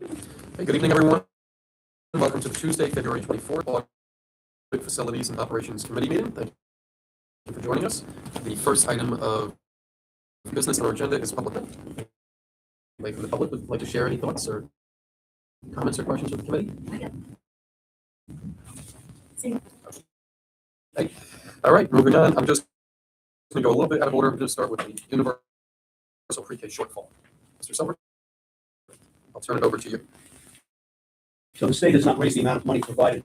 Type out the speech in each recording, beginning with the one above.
Hey, good evening, everyone. Welcome to the Tuesday, February 24th, Audit Facilities and Operations Committee meeting. Thank you for joining us. The first item of business on our agenda is public comment. Anybody from the public would like to share any thoughts or comments or questions with the committee? Okay. All right, moving on. I'm just going to go a little bit out of order. I'm going to start with the universal pre-K shortfall. Mr. Silver, I'll turn it over to you. So the state has not raised the amount of money provided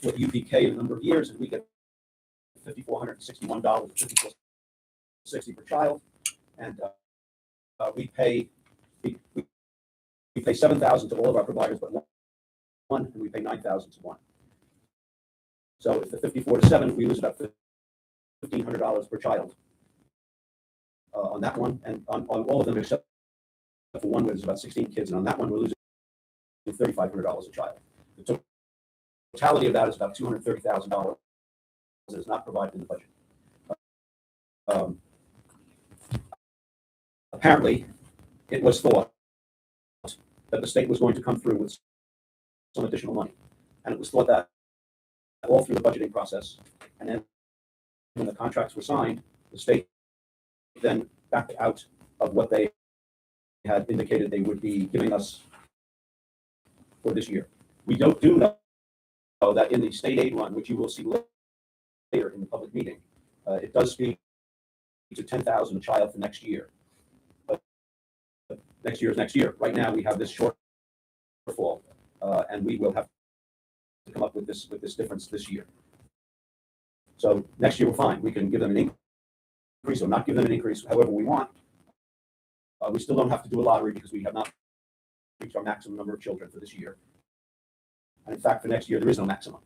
for UPK in a number of years, and we get $5,461, $54.60 per child, and we pay $7,000 to all of our providers, but one, and we pay $9,000 to one. So if the 54 to 7, we lose about $1,500 per child on that one, and on all of them except for one, where there's about 16 kids, and on that one we're losing $3,500 a child. The totality of that is about $230,000 that is not provided in the budget. Apparently, it was thought that the state was going to come through with some additional money, and it was thought that all through the budgeting process, and then when the contracts were signed, the state then backed out of what they had indicated they would be giving us for this year. We do know that in the state aid run, which you will see later in the public meeting, it does speak to $10,000 a child for next year. But next year is next year. Right now, we have this shortfall, and we will have to come up with this difference this year. So next year we're fine. We can give them an increase or not give them an increase, however we want. We still don't have to do a lottery because we have not reached our maximum number of children for this year. And in fact, for next year, there is no maximum.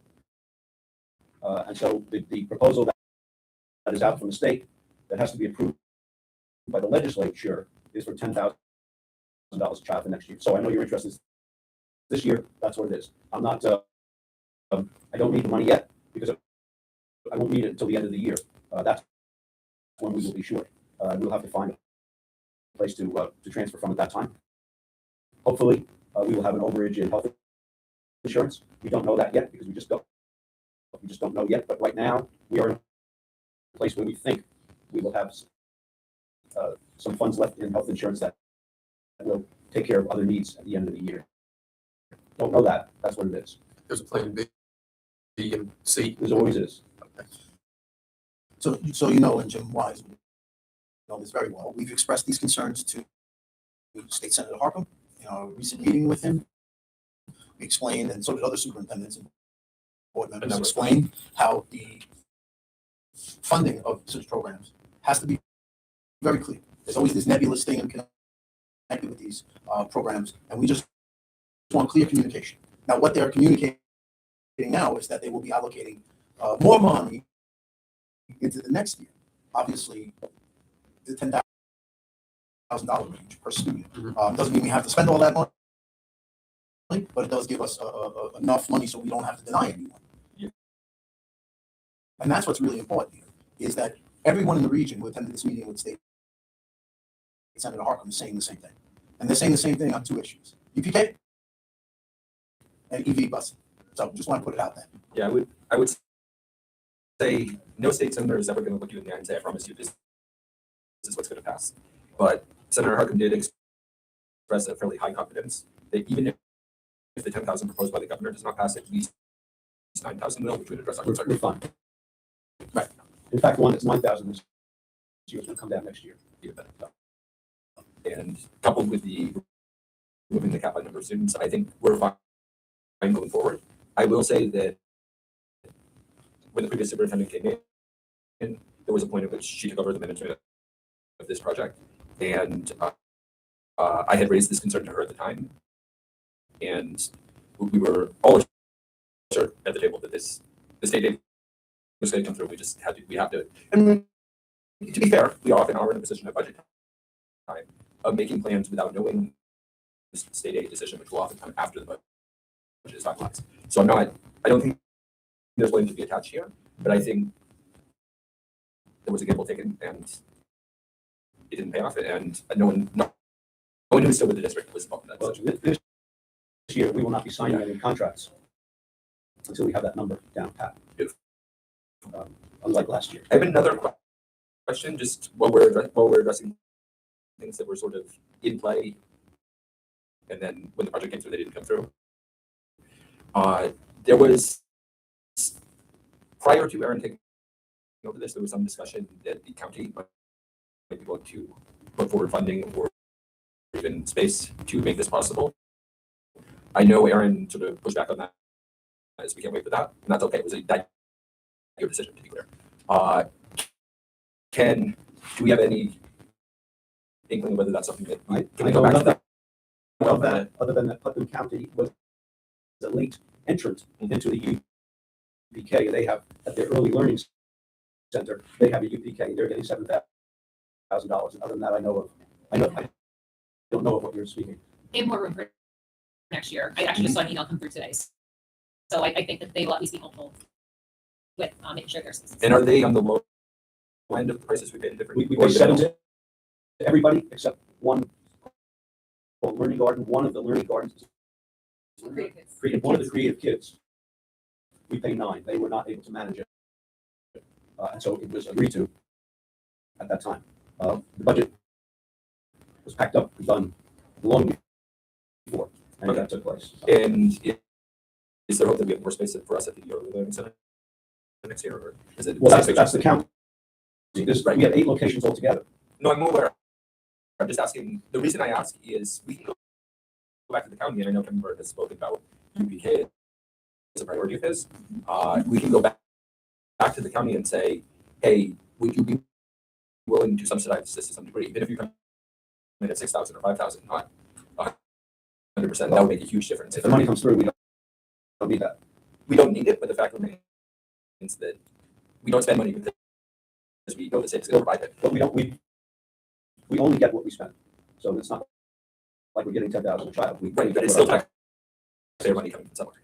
And so the proposal that is out from the state that has to be approved by the legislature is for $10,000 a child for next year. So I know you're interested this year. That's what it is. I'm not. I don't need the money yet because I won't need it until the end of the year. That's when we will be short. We'll have to find a place to transfer from at that time. Hopefully, we will have an overage in health insurance. We don't know that yet because we just don't know yet. But right now, we are in a place where we think we will have some funds left in health insurance that will take care of other needs at the end of the year. Don't know that. That's what it is. There's a plan B and C. There always is. Okay. So you know, and Jim Wise know this very well. We've expressed these concerns to State Senator Harcum in our recent meeting with him. We explained, and so did other superintendents and board members, explained how the funding of such programs has to be very clear. There's always this nebulous thing connected with these programs, and we just want clear communication. Now, what they're communicating now is that they will be allocating more money into the next year. Obviously, the $10,000 range per student doesn't mean we have to spend all that money, but it does give us enough money so we don't have to deny anyone. Yeah. And that's what's really important here, is that everyone in the region who attended this meeting with State Senator Harcum is saying the same thing. And they're saying the same thing on two issues: UPK and EV busing. So just want to put it out there. Yeah, I would say no state senator is ever going to look you in the eye and say, I promise you this is what's going to pass. But Senator Harcum did express a fairly high confidence that even if the 10,000 proposed by the governor does not pass, at least 9,000 will, which would address our concern. We're fine. Right. In fact, one that's 9,000 this year is going to come down next year. And coupled with the moving the cap on number of students, I think we're fine moving forward. I will say that when the previous superintendent came in, there was a point at which she took over the management of this project, and I had raised this concern to her at the time, and we were all sure at the table that the state aid was going to come through. We have to, and to be fair, we often are in a position at budget time of making plans without knowing the state aid decision, which will often come after the budget is finalized. So I don't think there's blame to be attached here, but I think there was a gamble taken and it didn't pay off, and no one who's still with the district was involved in that. Well, this year, we will not be signing any contracts until we have that number down pat. Beautiful. Unlike last year. I have another question, just while we're addressing things that were sort of in play, and then when the project came through, they didn't come through. There was, prior to Aaron taking over this, there was some discussion that the county might be able to put forward funding or even space to make this possible. I know Aaron sort of pushed back on that, as we can't wait for that, and that's okay. It was your decision, to be clear. Do we have any inkling of whether that's something that I can we know go back to nothing that? of that, other than that Putnam County was the late entrant into the UPK. They have, at their early learning center, they have a UPK. They're getting $7,000. Other than that, I don't know of what you're speaking. They have more room for next year. I actually just saw an email come through today. So I think that they will at least be hopeful with making sure there's. And are they on the low end of the prices we paid in different? We pay 7 to everybody except one called Learning Garden. One of the Learning Gardens, one of the creative kids, we pay 9. They were not able to manage it. And so it was agreed to at that time. The budget was packed up and done long before, and that took place. And is there hope that we have more space for us at the early learning center next year, or is it? Well, that's the count. Right. We have 8 locations altogether. No, I'm aware. I'm just asking. The reason I ask is we can go back to the county, and I know Kevin Bird has spoken about UPK as a priority of his. We can go back to the county and say, hey, would you be willing to subsidize this to some degree, even if you come in at 6,000 or 5,000, not 100%? That would make a huge difference. If the money comes through, we don't need that. We don't need it, but the fact remains that we don't spend money because we go to say it's going to provide it. But we only get what we spend. So it's not like we're getting 10,000 a child. Right, but it's still taxpayer money coming from somewhere.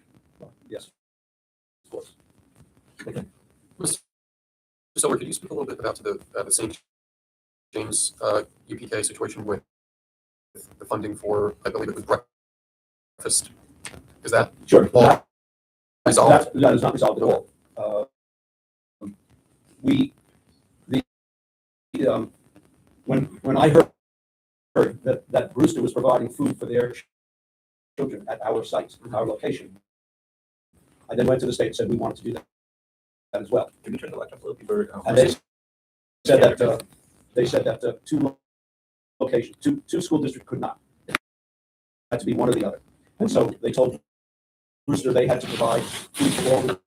Yes. Of course. Mr. Silver, could you speak a little bit about the St. James UPK situation with the funding for, I believe it was breakfast? Is that Sure. all resolved? That is not resolved at all. When I heard that Brewster was providing food for their children at our site, our location, I then went to the state and said we wanted to do that as well. Can you turn the light up a little bit? And they said that 2 locations, two school districts could not. It had to be one or the other. And so they told Brewster they had to provide food for all the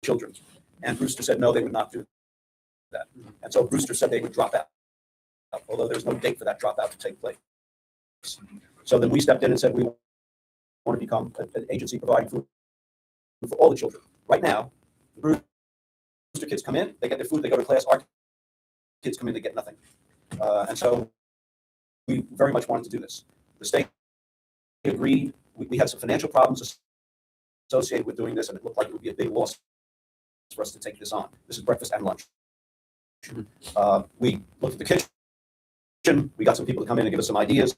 children. And Brewster said no, they would not do that. And so Brewster said they would drop out, although there's no date for that dropout to take place. So then we stepped in and said we want to become an agency providing food for all the children. Right now, the Brewster kids come in, they get their food, they go to class. Our kids come in, they get nothing. And so we very much wanted to do this. The state agreed. We had some financial problems associated with doing this, and it looked like it would be a big loss for us to take this on. This is breakfast and lunch. We looked at the kitchen. We got some people to come in and give us some ideas.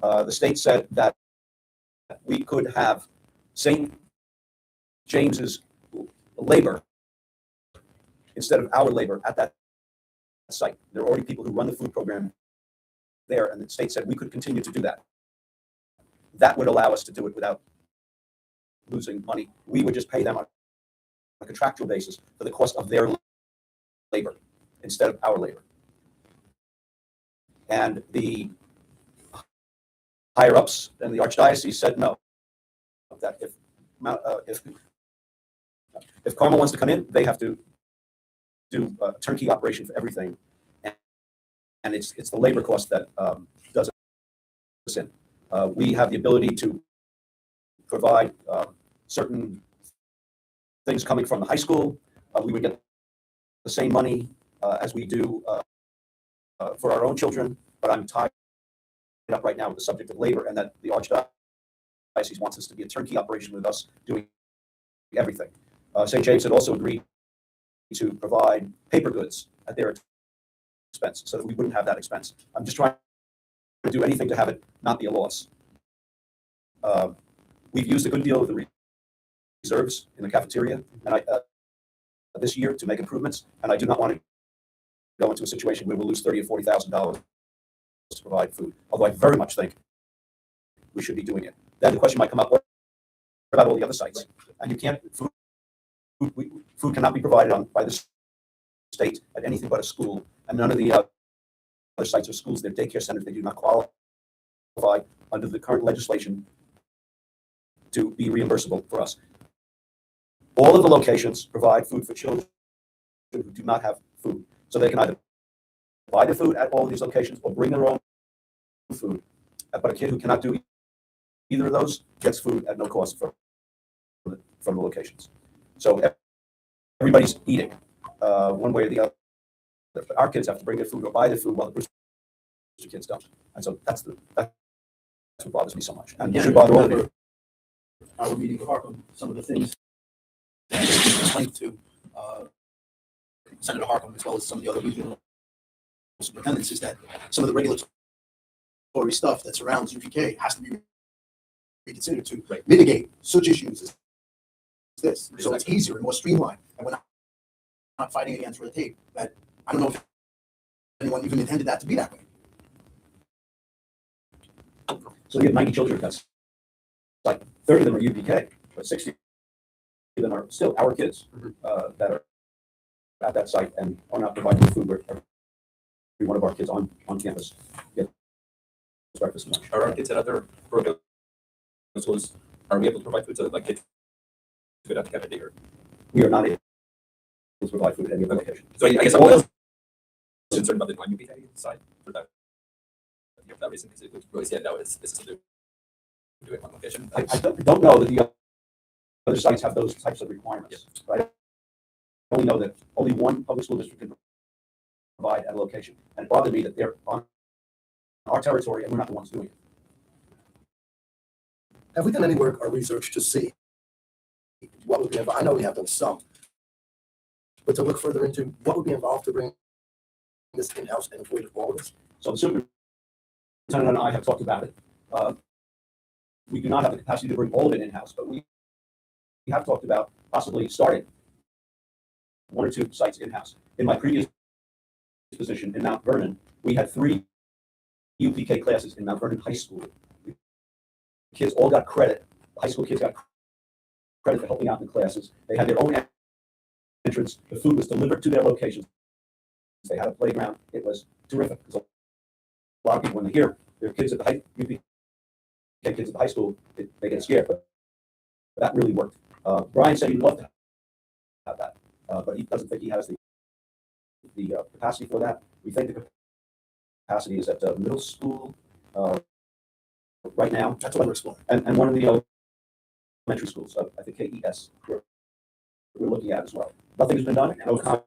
The state said that we could have St. James's labor instead of our labor at that site. There are already people who run the food program there, and the state said we could continue to do that. That would allow us to do it without losing money. We would just pay them on a contractual basis for the cost of their labor instead of our labor. And the higher ups and the archdiocese said no. That if Carmel wants to come in, they have to do a turnkey operation for everything, and it's the labor cost that does us in. We have the ability to provide certain things coming from the high school. We would get the same money as we do for our own children, but I'm tied up right now with the subject of labor, and that the archdiocese wants us to be a turnkey operation with us doing everything. St. James had also agreed to provide paper goods at their expense so that we wouldn't have that expense. I'm just trying to do anything to have it not be a loss. We've used a good deal of the reserves in the cafeteria, and this year to make improvements, and I do not want to go into a situation where we'll lose $30,000 or $40,000 to provide food, although I very much think we should be doing it. Then the question might come up, what about all the other sites? And you can't, food cannot be provided by the state at anything but a school, and none of the other sites are schools. They're daycare centers. They do not qualify under the current legislation to be reimbursable for us. All of the locations provide food for children who do not have food. So they can either buy the food at all of these locations or bring their own food. But a kid who cannot do either of those gets food at no cost from the locations. So everybody's eating one way or the other. But our kids have to bring their food or buy the food while the Brewster kids don't. And so that's what bothers me so much. And it should bother all of you. Our meeting with Harcum, some of the things that I explained to Senator Harcum, as well as some of the other regional superintendents, is that some of the regulatory stuff that surrounds UPK has to be reconsidered to mitigate such issues as this. So it's easier and more streamlined, and we're not fighting against red tape. That I don't know if anyone even intended that to be that way. So we have 90 children. That's like 30 of them are UPK, but 60 of them are still our kids that are at that site and are not providing food where every one of our kids on campus gets breakfast and lunch. Are our kids at other programs? Are we able to provide food so that like kids go down to cafeteria? We are not able to provide food at any other location. So I guess I'm less concerned about the non-UPK side for that. For that reason, because it would really stand out as something doing one location. I don't know that the other sites have those types of requirements, right? I only know that only one public school district can provide at a location. And it bothered me that they're on our territory and we're not the ones doing it. Have we done any work or research to see what would be involved? I know we have done some, but to look further into what would be involved to bring this in-house and avoid all of this? So the superintendent and I have talked about it. We do not have the capacity to bring all of it in-house, but we have talked about possibly starting one or two sites in-house. In my previous position in Mount Vernon, we had 3 UPK classes in Mount Vernon High School. The kids all got credit. The high school kids got credit for helping out in the classes. They had their own entrance. The food was delivered to their locations. They had a playground. It was terrific. Because a lot of people, when they hear their kids at the UPK kids at the high school, they get scared. But that really worked. Brian said he'd love to have that, but he doesn't think he has the capacity for that. We think the capacity is at middle school right now. That's what we're exploring. And one of the elementary schools, I think KES, we're looking at as well. Nothing has been done. No contracts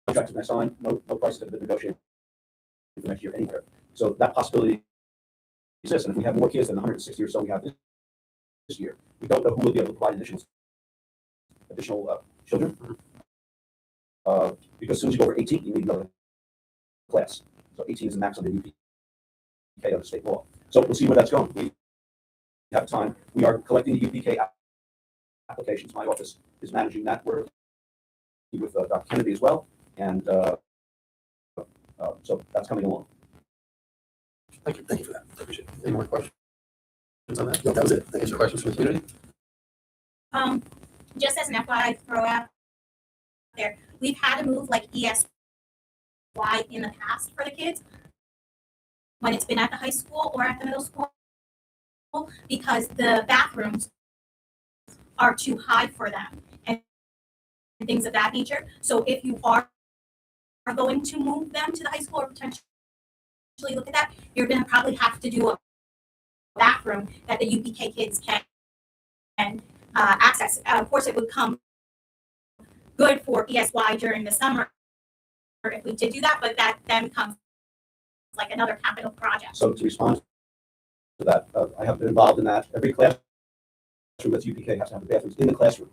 have been signed. No prices have been negotiated for next year anywhere. So that possibility exists. And if we have more kids than 160 or so we have this year, we don't know who will be able to provide additional children. Because as soon as you go over 18, you need another class. So 18 is the max on the UPK under state law. So we'll see where that's going. We have time. We are collecting the UPK applications. My office is managing that work with Dr. Kennedy as well. And so that's coming along. Thank you for that. I appreciate it. Any more questions on that? No, that was it. Thank Any you. questions from the community? Just as an FYI, throw out there, we've had to move like ESY in the past for the kids when it's been at the high school or at the middle school because the bathrooms are too high for them and things of that nature. So if you are going to move them to the high school or potentially look at that, you're going to probably have to do a bathroom that the UPK kids can access. Of course, it would come good for ESY during the summer if we did do that, but that then becomes like another capital project. So to respond to that, I have been involved in that. Every classroom that's UPK has to have the bathrooms in the classroom.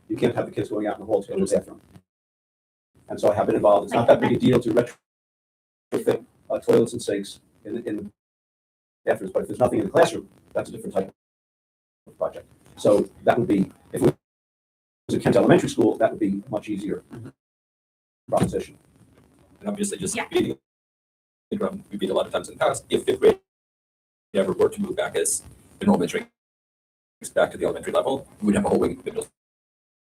You can't have the kids going out in the hall to go to the bathroom. And so I have been involved. It's not that big a deal to retrofit toilets and sinks in afterwards, but if there's nothing in the classroom, that's a different type of project. So that would be, if it was at Kent Elementary School, that would be much easier proposition. And obviously, just Yeah. beating the drum, we beat a lot of times in the past. If fifth grade ever were to move back as enrollment shrinks back to the elementary level, we would have a whole wing of middle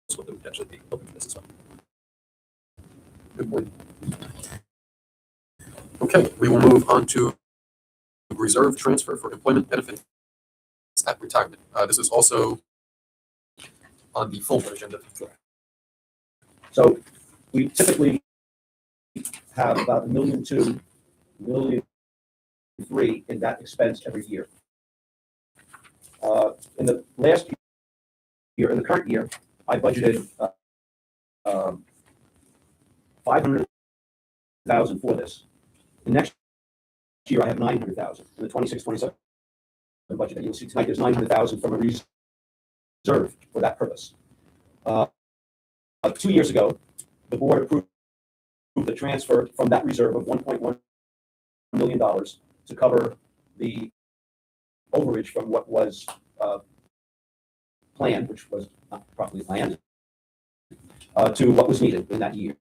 school that would potentially be open for this as well. Good point. Okay, we will move on to reserve transfer for employment benefits at retirement. This is also on the full agenda. So we typically have about $1.2 million, $1.3 million in that expense every year. In the last year, in the current year, I budgeted $500,000 for this. The next year, I have $900,000. In the 26-27 budget that you'll see tonight, there's $900,000 from a reserve for that purpose. 2 years ago, the board approved the transfer from that reserve of $1.1 million to cover the overage from what was planned, which was not properly planned, to what was needed in that year.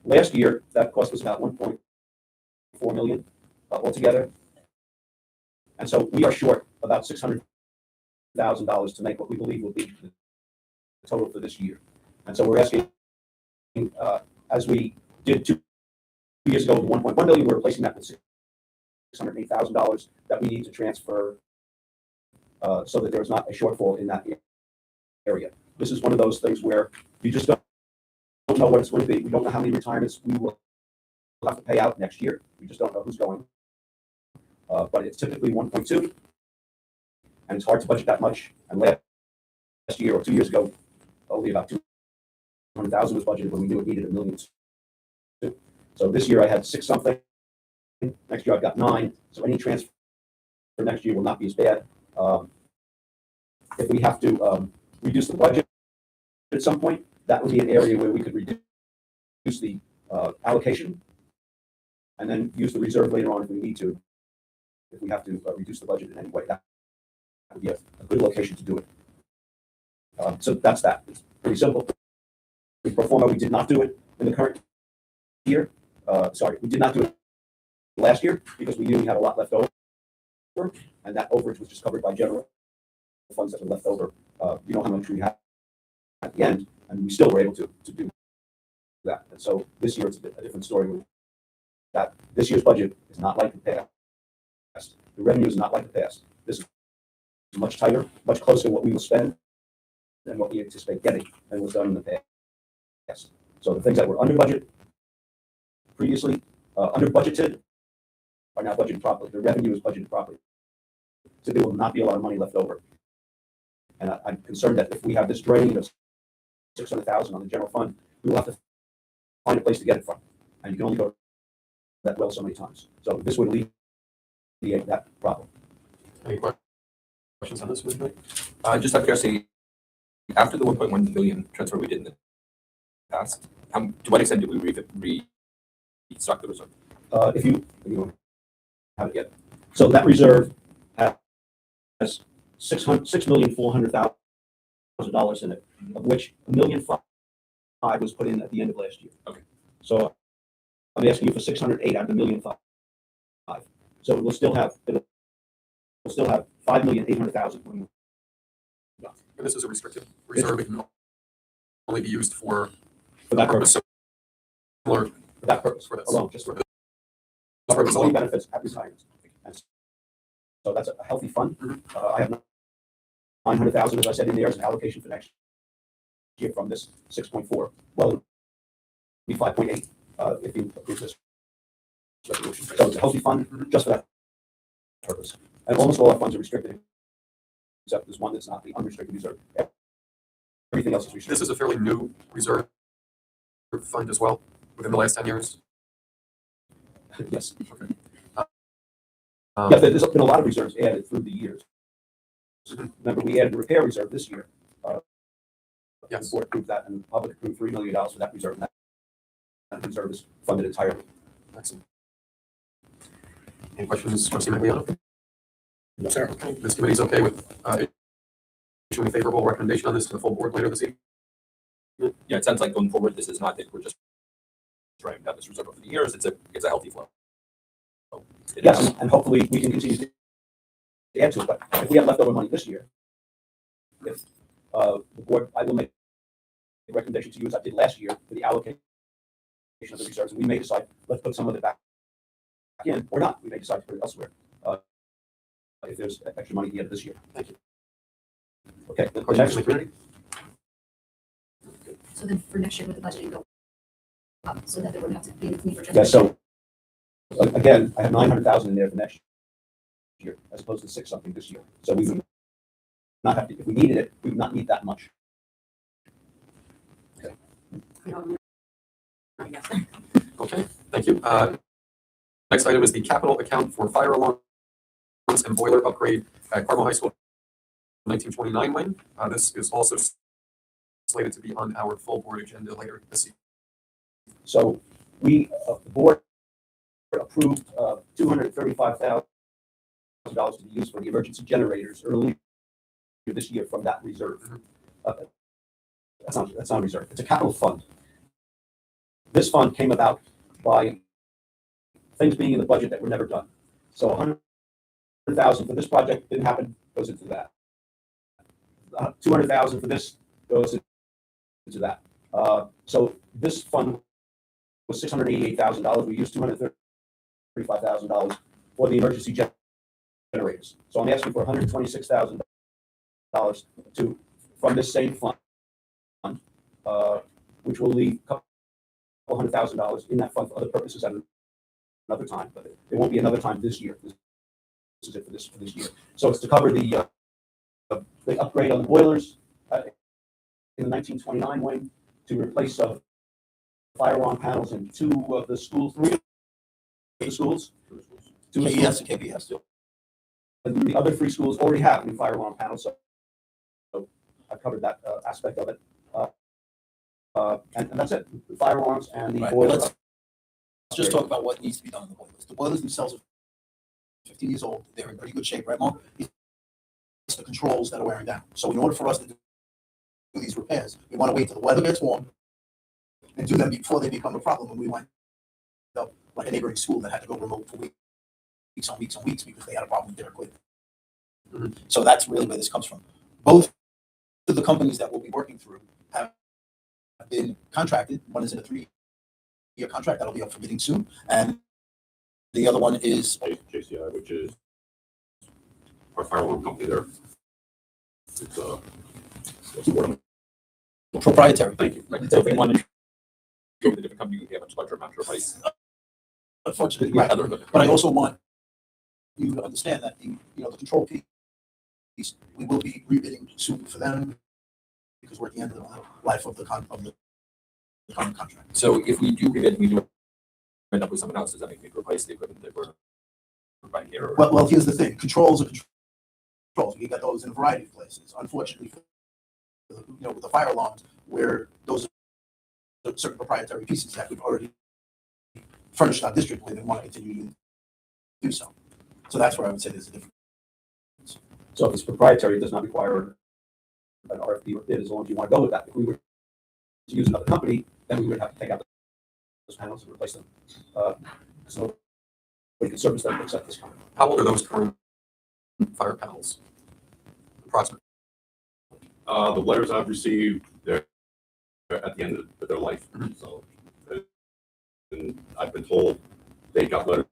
Last year, that cost was about $1.4 million altogether. And so we are short about $600,000 to make what we believe will be the total for this year. And so we're asking, as we did 2 years ago, the $1.1 million, we're replacing that with $608,000 that we need to transfer so that there is not a shortfall in that area. This is one of those things where you just don't know what it's going to be. We don't know how many retirements we will have to pay out next year. We just don't know who's going. But it's typically 1.2, and it's hard to budget that much. And last year or 2 years ago, only about 200,000 was budgeted when we knew it needed $1 million. So this year I had 6 something. Next year I've got 9. So any transfer for next year will not be as bad. If we have to reduce the budget at some point, that would be an area where we could reduce the allocation and then use the reserve later on if we need to. If we have to reduce the budget in any way, that would be a good location to do it. So that's that. It's pretty simple. In pro forma, we did not do it in the current year. We did not do it last year because we knew we had a lot left over, and that overage was just covered by general funds that were left over. You know how much we had at the end, and we still were able to do that. And so this year it's a different story. That this year's budget is not like the past. The revenue is not like the past. This is much tighter, much closer to what we will spend than what we anticipate getting and was done in the past. So the things that were under budget previously, under budgeted, are now budgeted properly. The revenue is budgeted properly. So there will not be a lot of money left over. And I'm concerned that if we have this drain of $600,000 on the general fund, we will have to find a place to get it from. And you can only go that well so many times. So this would alleviate that problem. Any questions on this one? Just out of curiosity, after the 1.1 million transfer we did in the past, to what extent did we restock the reserve? If you don't have it yet. So that reserve has $6,400,000 in it, of which $1.5 million was put in at the end of last year. Okay. So I'm asking you for 608 out of the $1.5 million. So we'll still have $5,800,000. And this is a restricted reserve. It can only be used for that purpose. Similar For that purpose. for this. Alone, just for this for purpose employee alone. benefits at retirement. And so that's a healthy fund. I have $900,000, as I said, in there as an allocation for next year from this 6.4. Well, it'll be 5.8 if you approve this resolution. So it's a healthy fund just for that purpose. And almost all our funds are restricted, except there's one that's not, the unrestricted reserve. Everything else is restricted. This is a fairly new reserve fund as well, within the last 10 years. Yes. Okay. Yeah, there's been a lot of reserves added through the years. Remember, we added the repair reserve this year. Yes. The board approved that, and the public approved $3 million for that reserve. And that reserve is funded entirely. Excellent. Any questions, trustee Magliano? No, sir. Okay, this committee's okay with issuing a favorable recommendation on this to the full board later this evening? Yeah, it sounds like going forward, this is not that we're just trying to have this reserve over the years. It's a healthy flow. So it Yes, is- and hopefully we can continue to add to it, but if we have leftover money this year, if, the board, I will make a recommendation to you as I did last year for the allocation of the reserves, and we may decide, let's put some of it back in, or not, we may decide to put it elsewhere, if there's extra money at the end of this year. Thank you. Okay, Any the questions next, from the committee? So then for next year with the budgeting go up so that there wouldn't have to be the need for yeah, transportation. so, again, I have 900,000 in there for next year, as opposed to 6 something this year, so we would not have to, if we needed it, we would not need that much. I guess. Okay, thank you. Next item is the capital account for fire alarms and boiler upgrade at Carmel High School 1929 wing. This is also slated to be on our full board agenda later this evening. So we, the board approved $235,000 to be used for the emergency generators earlier this year from that reserve. That's not a reserve, it's a capital fund. This fund came about by things being in the budget that were never done. So 100,000 for this project didn't happen, goes into that. 200,000 for this goes into that. So this fund was $688,000. We used $235,000 for the emergency generators. So I'm asking for $126,000 from this same fund, which will leave a couple $100,000 in that fund for other purposes at another time. But there won't be another time this year. This is it for this year. So it's to cover the upgrade on the boilers in the 1929 wing, to replace fire alarm panels in 2 of the schools, 3 of the schools. 2 of the schools. KBS and KBS. And the other 3 schools already have new fire alarm panels, so I've covered that aspect of it. And that's it, the fire alarms and the Right, boiler. let's just talk about what needs to be done in the boilers. The boilers themselves are 15 years old. They're in pretty good shape, right, Mark? It's the controls that are wearing down. So in order for us to do these repairs, we want to wait till the weather gets warm and do them before they become a problem, and we wind up like a neighboring school that had to go remote for weeks on weeks on weeks because they had a problem with their equipment. So that's really where this comes from. Both of the companies that we'll be working through have been contracted. One is in a 3-year contract that'll be up for bidding soon, and the other one is JCI, which is our fire alarm company there. It's proprietary. thank you. Right, so if we wanted to go with a different company, we have a much larger amount to replace. Unfortunately, Yeah, right. other equipment. But I also want you to understand that the control piece, we will be rebidding soon for them because we're at the end of the life of the current contract. So if we do rebid, we do end up with someone else, does that make me replace the equipment that we're providing here? Or- Well, here's the thing: controls are controls. We got those in a variety of places. Unfortunately, with the fire alarms, where those are certain proprietary pieces that we've already furnished our district with and want to continue to do so. So that's where I would say there's a difference. So if it's proprietary, it does not require an RFP or bid, as long as you want to go with that. If we were to use another company, then we would have to take out those panels and replace them. So we can service them except this company. How old are those current fire panels? Approximately. The letters I've received, they're at the end of their life. So, and I've been told they got letters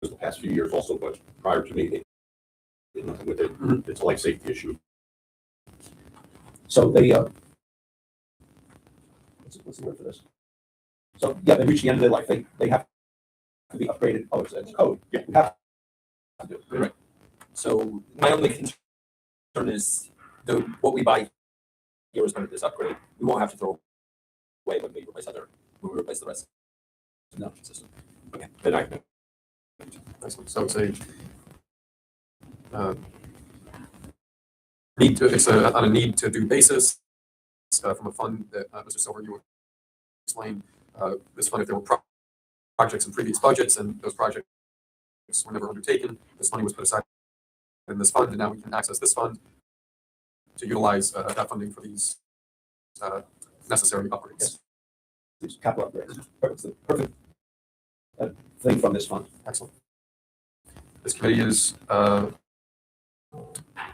the past few years also, but prior to me, they did nothing with it. It's a life safety issue. So they, what's the word for this? So, yeah, they reach the end of their life. They have to be upgraded. Oh, it's code. Yeah, we have to do it. Right. So my only concern is what we buy here is going to this upgrade. We won't have to throw away when we replace when we replace the rest of the system. Okay. Then Excellent. So it's a it's on a need to do basis from a fund that Mr. Silver, you explained. This fund, if there were projects in previous budgets and those projects were never undertaken. This money was put aside in this fund, and now we can access this fund to utilize that funding for these necessary upgrades. These capital upgrades. It's the perfect thing from this fund. Excellent. This committee is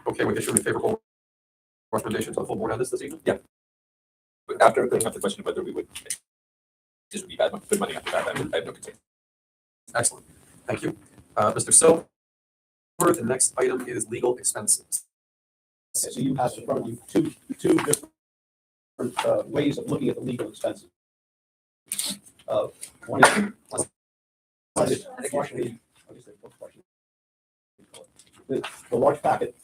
okay with issuing a favorable recommendation to the full board on this evening? Yeah. But after clearing up the question of whether we would just be bad, put money after that, I have no concern. Excellent. Thank you. Mr. Silver, the next item is legal expenses. Okay, so you have in front of you two different ways of looking at the legal expenses. One is partially, the large packet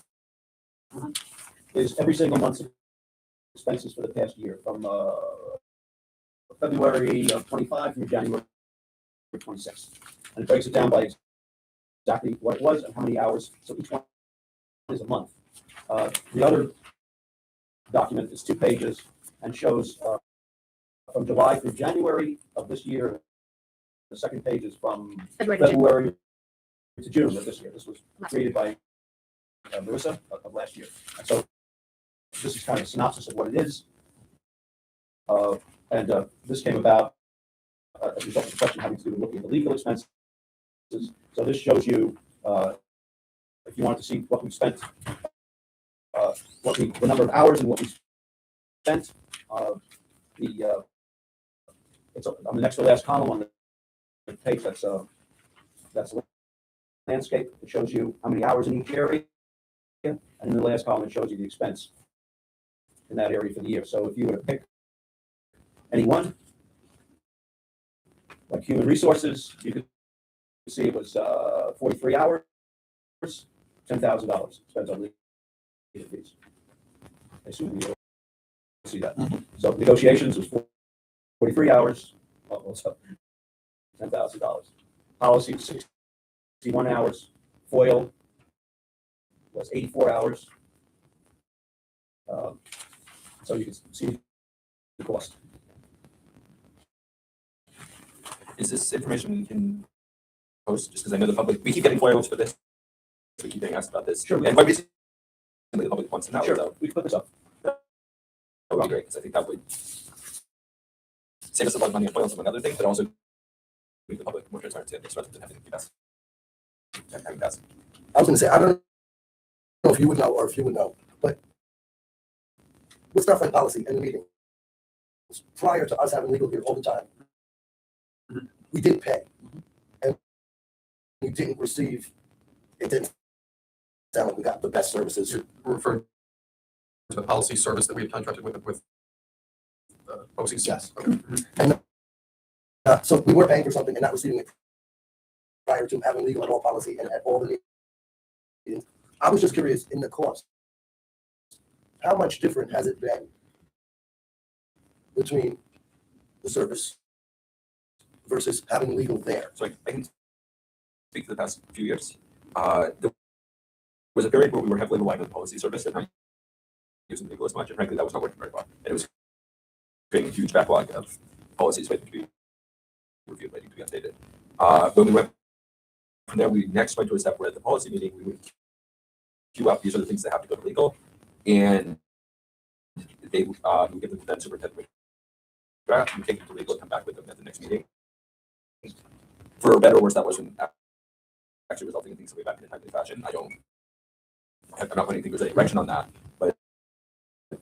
is every single month's expenses for the past year from February of 25 through January 26. And it breaks it down by exactly what it was and how many hours. So each one is a month. The other document is 2 pages and shows from July through January of this year. The second page is from February to June of this year. This was created by Marissa of last year. And so this is kind of a synopsis of what it is. And this came about as a result of the question having to do with looking at the legal expenses. So this shows you, if you want to see what we spent, the number of hours and what we spent, it's on the next to last column on the page. That's landscape. It shows you how many hours in each area, and in the last column it shows you the expense in that area for the year. So if you were to pick any one, like human resources, you could see it was 43 hours, $10,000 spent on legal fees. I assume you see that. So negotiations was 43 hours, also $10,000. Policy was 61 hours. FOIL was 84 hours. So you can see the cost. Is this information we can post? Just because I know the public, we keep getting FOILs for this. We keep getting asked about this. Sure. And quite recently, the public wants to know. Sure, So we can put this up. that would be great, because I think that would save us a lot of money on FOILs, among other things, but also make the public more transparent to this rather than having to keep us. Having that. I was gonna say, I don't know if you would know or if you would know, but with stuff like policy and the meeting, prior to us having legal here all the time, we didn't pay. And we didn't receive, it didn't sound like we got the best services. We're referring to the policy service that we had contracted with OCC. Yes. Okay. And so we were paying for something and not receiving it prior to having legal at all policy and at all the meetings. I was just curious in the cost, how much different has it been between the service versus having legal there? So I can speak to the past few years. There was a period where we were heavily relying on the policy service and not using legal as much, and frankly, that was not working very well. And it was creating a huge backlog of policies waiting to be reviewed, waiting to be updated. When we went from there, we next went to a step where at the policy meeting, we would queue up, these are the things that have to go to legal, and they would give them to the superintendent draft, and take them to legal and come back with them at the next meeting. For better or worse, that wasn't actually resulting in things way back in a timely fashion. I'm not putting anything with any direction on that, but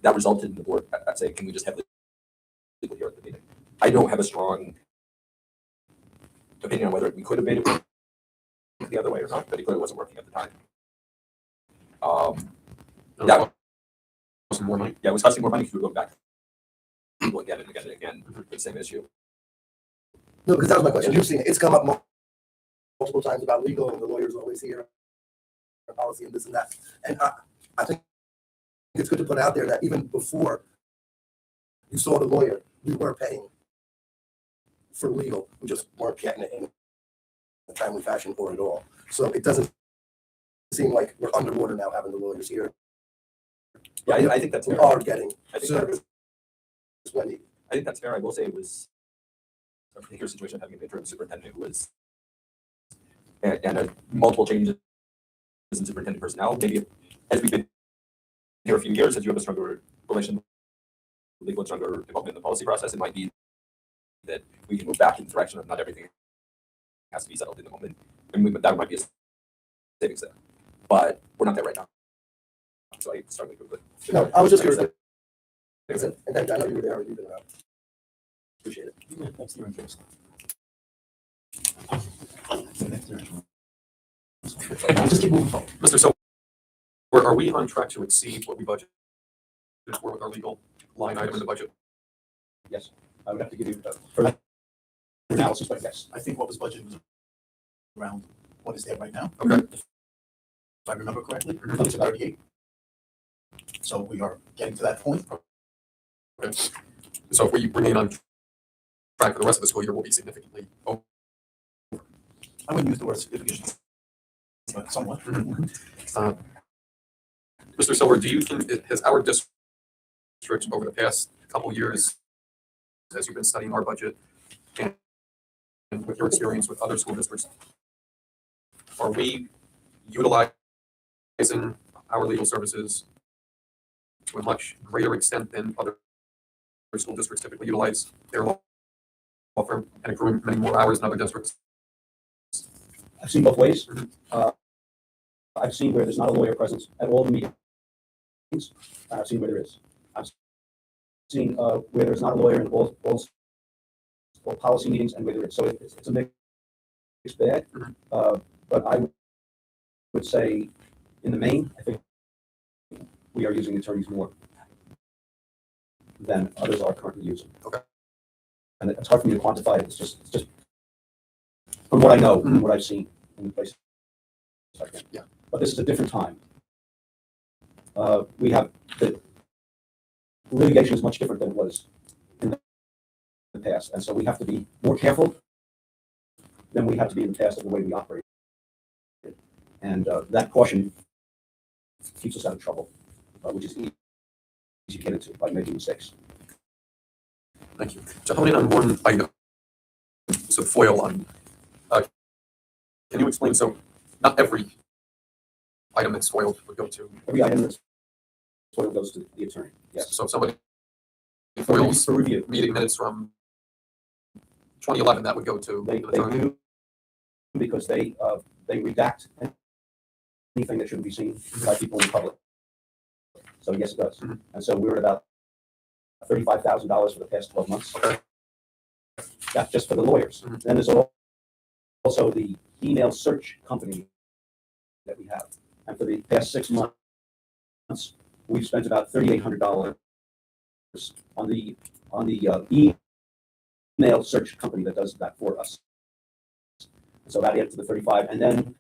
that resulted in the board saying, can we just have legal here at the meeting? I don't have a strong opinion on whether we could have made it the other way or not, but it clearly wasn't working at the time. That was more money. Yeah, it was costing more money because we were going back again and again and again for the same issue. No, because that was my question. You've seen it. It's come up multiple times about legal and the lawyer's always here, policy and this and that. And I think it's good to put out there that even before you saw the lawyer, we were paying for legal. We just weren't getting it in a timely fashion or at all. So it doesn't seem like we're underwater now having the lawyers here. Yeah, I think that's We fair. are getting I think service when needed. I think that's fair. I will say it was a particular situation having an interim superintendent who was and multiple changes in superintendent personnel, maybe as we've been here a few years, as you have a stronger relation, legal and stronger involvement in the policy process, it might be that we can move back in the direction of not everything has to be settled in the moment. And that might be a savings there. But we're not there right now. So I strongly agree with it. No, I was just curious. And thank you. I know you were there. You've been around. Appreciate it. Yeah, that's the interest. Just keep moving forward. Mr. Silver, are we on track to exceed what we budgeted for with our legal line item in the budget? Yes, I would have to give you further analysis, but yes. I think what was budgeted was around what is there right now. Okay. If I remember correctly, Mhm. it's 38. So we are getting to that point. Okay. So if we remain on track for the rest of the school year, we'll be significantly over. I wouldn't use the word significant, but somewhat. Uh, Mr. Silver, do you think has our district over the past couple years, as you've been studying our budget and with your experience with other school districts, are we utilizing our legal services to a much greater extent than other school districts typically utilize their law firm and accruing many more hours than other districts? I've seen both ways. Mhm. I've seen where there's not a lawyer present at all the meetings. I've seen where there is. I've seen where there's not a lawyer in all policy meetings and where there is. So it's a mixed bag. Mhm. But I would say, in the main, I think we are using attorneys more than others are currently using. Okay. And it's hard for me to quantify it. It's just from what I know, Mhm. and what I've seen in the places like that. Yeah. But this is a different time. We have the litigation is much different than it was in the past, and so we have to be more careful than we have to be in the past of the way we operate. And that caution keeps us out of trouble, which is easy to get into by making mistakes. Thank you. To hone in on one item, so FOIL on, can you explain, so not every item that's FOILed would go to, Every item that's FOIL goes to the attorney. Yes. so if somebody For FOILs review. meeting minutes from 2011, that would go to They the attorney. do because they redact anything that shouldn't be seen by people in the public. So yes, it does. Mhm. And so we're at about $35,000 for the past 12 months. Okay. That's just for the lawyers. Mhm. Then there's also the email search company that we have. And for the past 6 months, we've spent about $3,800 on the email search company that does that for us. So that adds to the 35, and then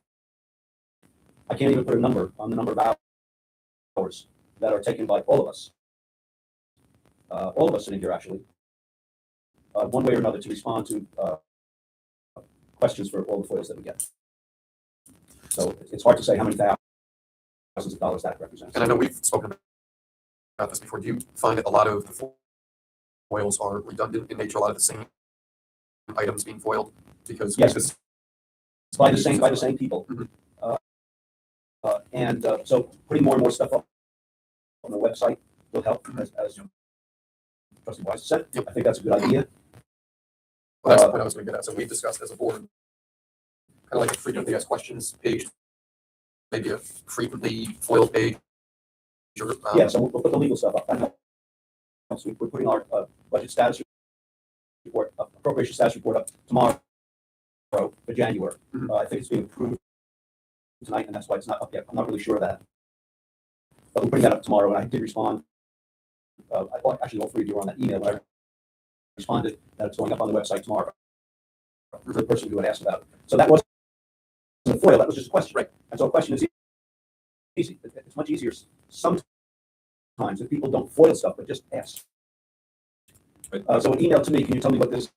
I can't even put a number on the number of hours that are taken by all of us sitting here actually, one way or another to respond to questions for all the FOILs that we get. So it's hard to say how many thousands of dollars that represents. And I know we've spoken about this before. Do you find that a lot of the FOILs are redundant in nature, a lot of the same items being FOILed? Because Yes. this- by the same people. Mhm. And so putting more and more stuff up on the website will help, as Trustee Wise said. Yep. I think that's a good idea. Well, that's the point I was going to get at. So we've discussed as a board, kind of like a frequently asked questions page, maybe a frequently FOIL page. Or, Yeah, so we'll put the legal stuff up. That helps. We're putting our budget status report, appropriation status report up tomorrow for January. Mhm. I think it's being approved tonight, and that's why it's not up yet. I'm not really sure of that. But we're putting that up tomorrow, and I did respond. Actually, all three of you were on that email, but I responded that it's going up on the website tomorrow. For the person who had asked about it. So that wasn't a FOIL, that was just a question. Right. And so a question is easy. It's much easier sometimes if people don't FOIL stuff, but just ask. Right. So an email to me, can you tell me what this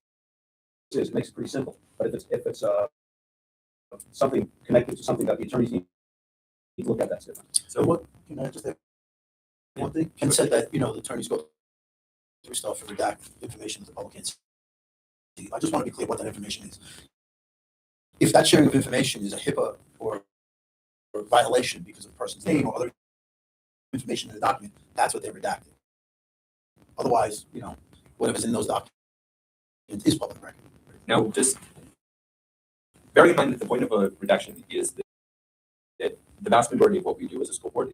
is? It makes it pretty simple. But if it's something connected to something that the attorneys need to look at, that's different. So what, can I just add one thing? Ken said that, the attorneys go through stuff and redact information that the public can't see. I just want to be clear what that information is. if that sharing of information is a HIPAA or violation because of the person's name or other information in the document, that's what they're redacting. Otherwise, whatever's in those documents is public record. Now, just bearing in mind that the point of a redaction is that the vast majority of what we do as a school board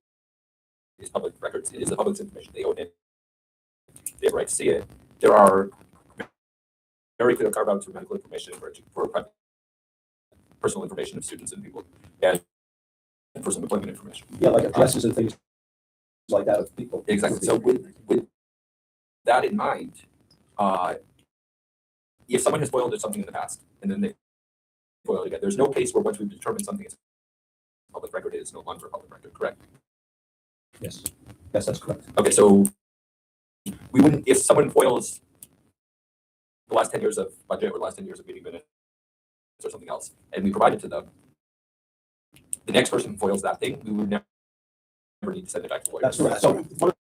is public records. It is the public's information. They own it. They have a right to see it. There are very clear carve-outs for medical information, for personal information of students and people, and for some employment information. Yeah, like addresses and things like that of people. Exactly. So with that in mind, if someone has foiled something in the past and then they foil it again, there's no case where once we've determined something is public record, it is no longer public record, correct? Yes, that's correct. Okay, so we wouldn't, if someone foils the last 10 years of budget or the last 10 years of meeting minutes or something else, and we provide it to them, the next person who foils that thing, we would never need to send it back to lawyers. That's correct. So one of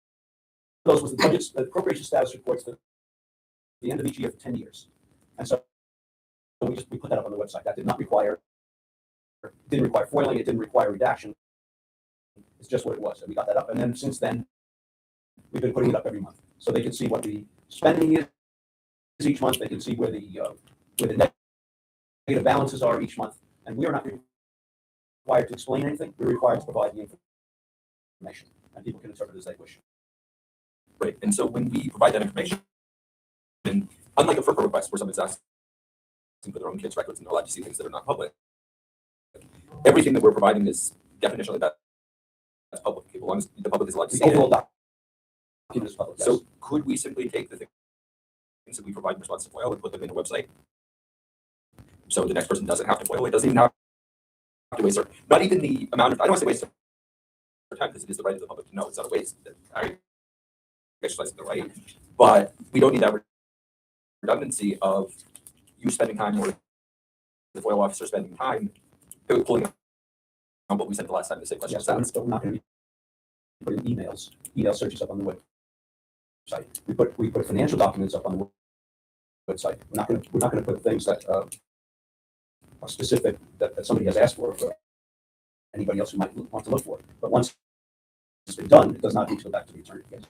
those was the budget, the appropriation status reports for the end of each year for 10 years. And so we put that up on the website. That didn't require foiling, it didn't require redaction. It's just what it was. And we got that up. And then since then, we've been putting it up every month. So they can see what the spending is each month. They can see where the negative balances are each month. And we are not required to explain anything. We're required to provide the information. And people can interpret it as they wish. Right. And so when we provide that information, and unlike a FERPA request where someone's asking for their own kids' records and they're allowed to see things that are not public, everything that we're providing is definitionally that's public. As long as the public is allowed to see The overall it. document is public. Yes. So could we simply take the things that we provide in response to FOIL and put them in a website? So the next person doesn't have to FOIL. It doesn't even have to waste, not even the amount of, I don't want to say waste of time because it is the right of the public to know. It's not a waste. I exercise the right, but we don't need that redundancy of you spending time or the FOIL officer spending time pulling on what we said the last time the same question Yes, was asked. we're not going to be putting email searches up on the website. We put financial documents up on the website. We're not going to put things that are specific that somebody has asked for anybody else who might want to look for. But once it's been done, it does not need to go back to the attorney. Yes.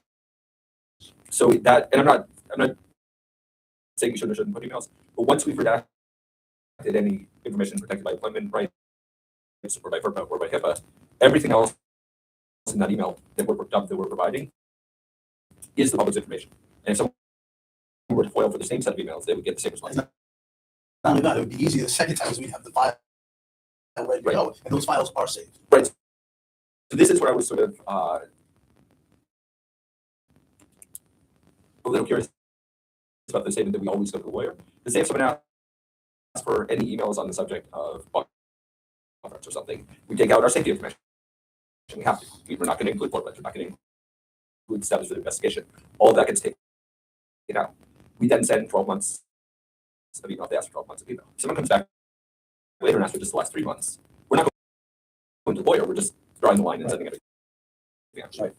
So that, and I'm not saying you should or shouldn't put emails, but once we've redacted any information protected by employment rights or by FERPA or by HIPAA, everything else in that email that we're providing is the public's information. And if someone were to FOIL for the same set of emails, they would get the same response. Not only that, it would be easier the second time because we have the file ready to go, and those files are saved. Right. So this is where I was sort of a little curious about the statement that we always go to the lawyer. To say if someone asks for any emails on the subject of conference or something, we take out our safety information. We have to. We're not going to include board records. We're not going to include status for the investigation. All of that gets taken out. We then send 12 months of email. They ask for 12 months of email. If someone comes back later and asks for just the last 3 months, we're not going to the lawyer. We're just drawing the line and sending everything. Yeah. Right.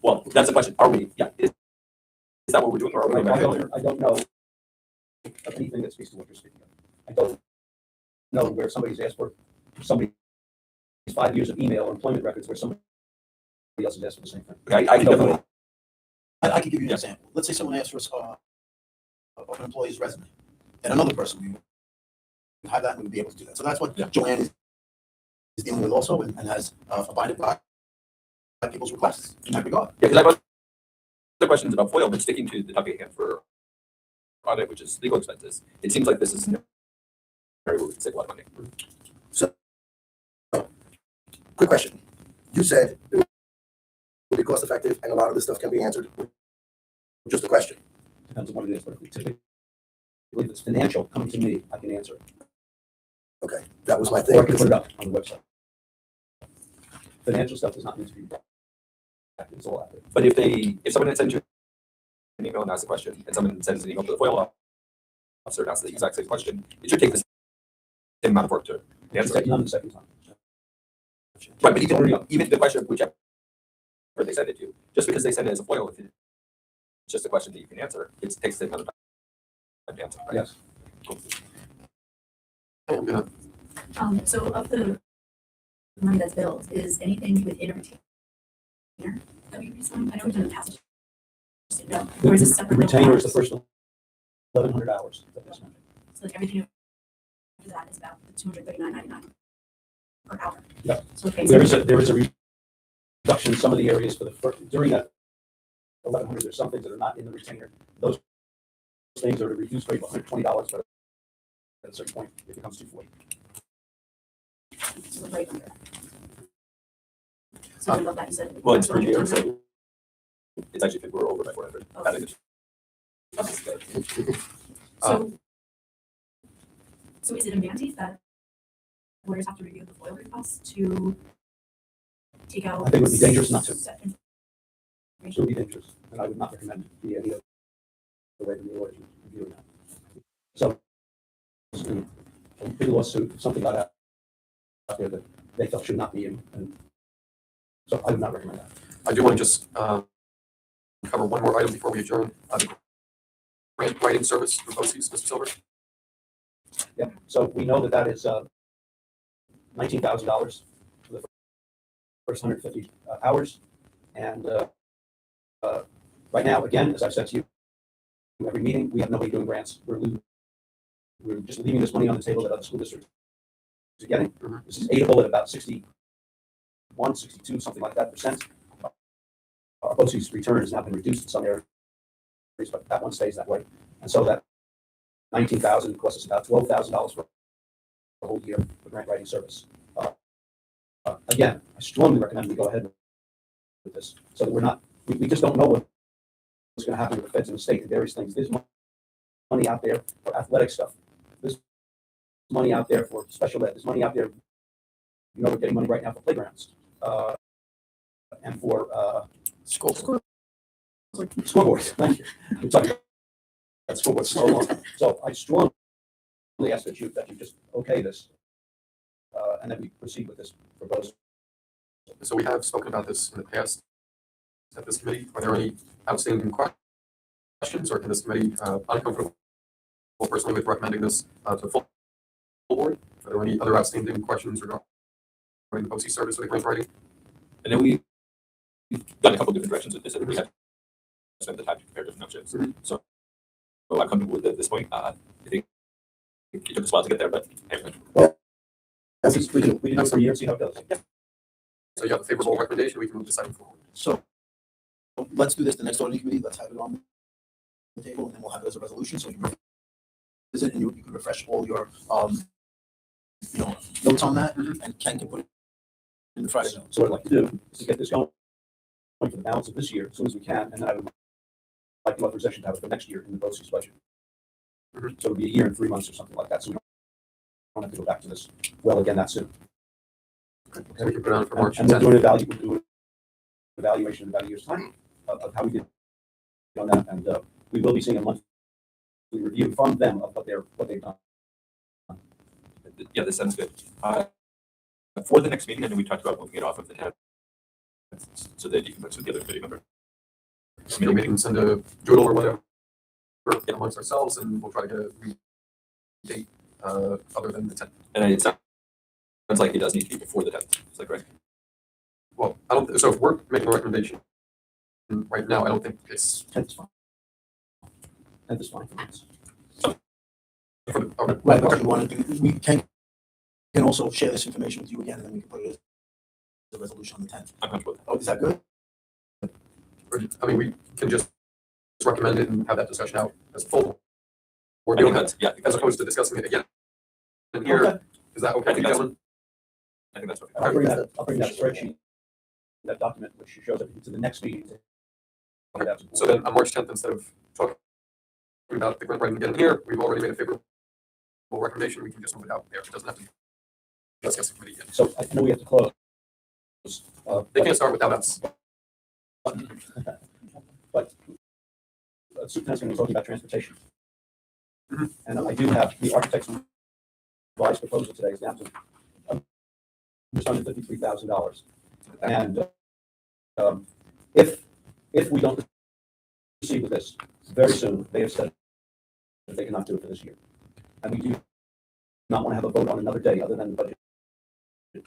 Well, that's the question. Are we? Yeah. Is that what we're doing, or are we going back to the lawyer? I don't know of anything that speaks to what you're speaking of. I don't know where somebody's asked for somebody's 5 years of email or employment records where somebody else has asked for the same thing. Okay, I can definitely. I can give you an example. Let's say someone asks for an employee's resume, and another person we have that and we would be able to do that. So that's what Joanne is dealing with also, and has abided by people's requests in that regard. Yeah, because I have other questions about FOIL, but sticking to the topic at hand for audit, which is legal expenses, it seems like this is an area where we can save a lot of money. Quick question. You said it will be cost effective and a lot of this stuff can be answered with just a question. Depends on what it is, but if it's financial, come to me, I can answer it. Okay, that was my Or I thing. can put it up on the website. Financial stuff does not need to be it's all active. But if someone sends you an email and asks a question, and someone sends an email to the FOIL officer and asks the exact same question, it should take the same amount of work to answer. None the second time. Right, but even the question, whichever they send it to, just because they send it as a FOIL, if it's just a question that you can answer, it takes the same amount of time to answer. Right? Yes. Cool. I'm gonna, So of the money that's billed, is anything within a retainer that we resign? I know we've done in the past. Just didn't know. Or is this The separate? retainer is the first 1,100 hours of this month. So like everything after that is about the $239.99 per hour. Yep. So okay, There is a reduction in some of the areas for the first, during that 1,100, there's some things that are not in the retainer. Those things are at a reduced rate of $120, but at a certain point, it becomes $240. so right under. So I love that you said. Well, it's per year, so it's actually, we're over by 400. Okay. I think it's- So is it a mandate that lawyers have to review the FOIL requests to take out? I think it would be dangerous not to. set It information? would be dangerous, and I would not recommend it be any other way than the lawyers reviewing that. So, a big lawsuit, something like that out there that they felt should not be in, and so I would not recommend that. I do want to just cover one more item before we adjourn. The grant writing service for BOCES, Mr. Silver. Yeah, so we know that that is $19,000 for the first 150 hours. And right now, again, as I've said to you, every meeting, we have nobody doing grants. We're just leaving this money on the table that other school districts are getting. Mhm. This is aidable at about 61, 62, something like that percent. Our BOCES return has now been reduced in some areas, but that one stays that way. And so that 19,000 costs us about $12,000 for a whole year for grant writing service. Again, I strongly recommend we go ahead with this, so that we're not, we just don't know what's going to happen with the feds and the state and various things. There's money out there for athletic stuff. There's money out there for special ed. There's money out there. You know, we're getting money right now for playgrounds and for scoreboards. Thank you. We're talking about scoreboards so long. So I strongly ask that you just okay this and that we proceed with this proposal. So we have spoken about this in the past at this committee. Are there any outstanding questions, or can this committee, uncomfortable personally with recommending this to the full board? Are there any other outstanding questions regarding the BOCES service or the grant writing? I know we've gone a couple different directions with this, and we have spent the time to compare different options. Mhm. So I'm comfortable with it at this point. I think it took us a while to get there, but anyway. We can do it for a year and see how it goes. So you have a favorable recommendation, we can move this item forward. So let's do this, the next auditing committee, let's have it on the table, and then we'll have it as a resolution, so you can visit and you can refresh all your, notes on that, and Ken can put it in the Friday notes. So what I'd like to do is to get this going for the balance of this year as soon as we can, and then I would like the authorization to have it for next year in the BOCES budget. So it'll be a year and 3 months or something like that, so we don't have to go back to this well again that soon. So we can put it on for March And we'll 10th. do an evaluation in about a year's time of how we did on that, and we will be seeing a monthly review from them of what they've done. Yeah, this sounds good. For the next meeting, I know we talked about moving it off of the 10th, so that you can mix with the other committee member. Maybe we can send a doodle or whatever amongst ourselves, and we'll try to get a date other than the 10th. And it sounds like it does need to be before the 10th. Is that correct? Well, I don't, so if we're making a recommendation right now, I don't think it's 10th is fine. 10th is fine for us. for the, okay. Right, but you want to do, we can also share this information with you again, and then we can put it as a resolution on the 10th. I'm comfortable with Oh, is that good? I mean, we can just recommend it and have that discussion out as a full. Or that. I think doing that's, yeah, I think as that's opposed to discussing it again. And here, Okay. is that okay, I think that's- gentlemen? I think that's okay. I'll bring that spreadsheet, that document, which shows everything to the next meeting. So then on March 10th, instead of talking about the grant writing again here, we've already made a favorable recommendation, we can just move it out there. It doesn't have to be discussed in committee again. So I know we have to close. They can't start without us. But Superintendent's was talking about transportation. Mhm. And I do have the architect's revised proposal today is down to just under $53,000. And if we don't proceed with this very soon, they have said that they cannot do it for this year. And we do not want to have a vote on another day other than the budget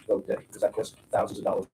vote day, because that costs thousands of dollars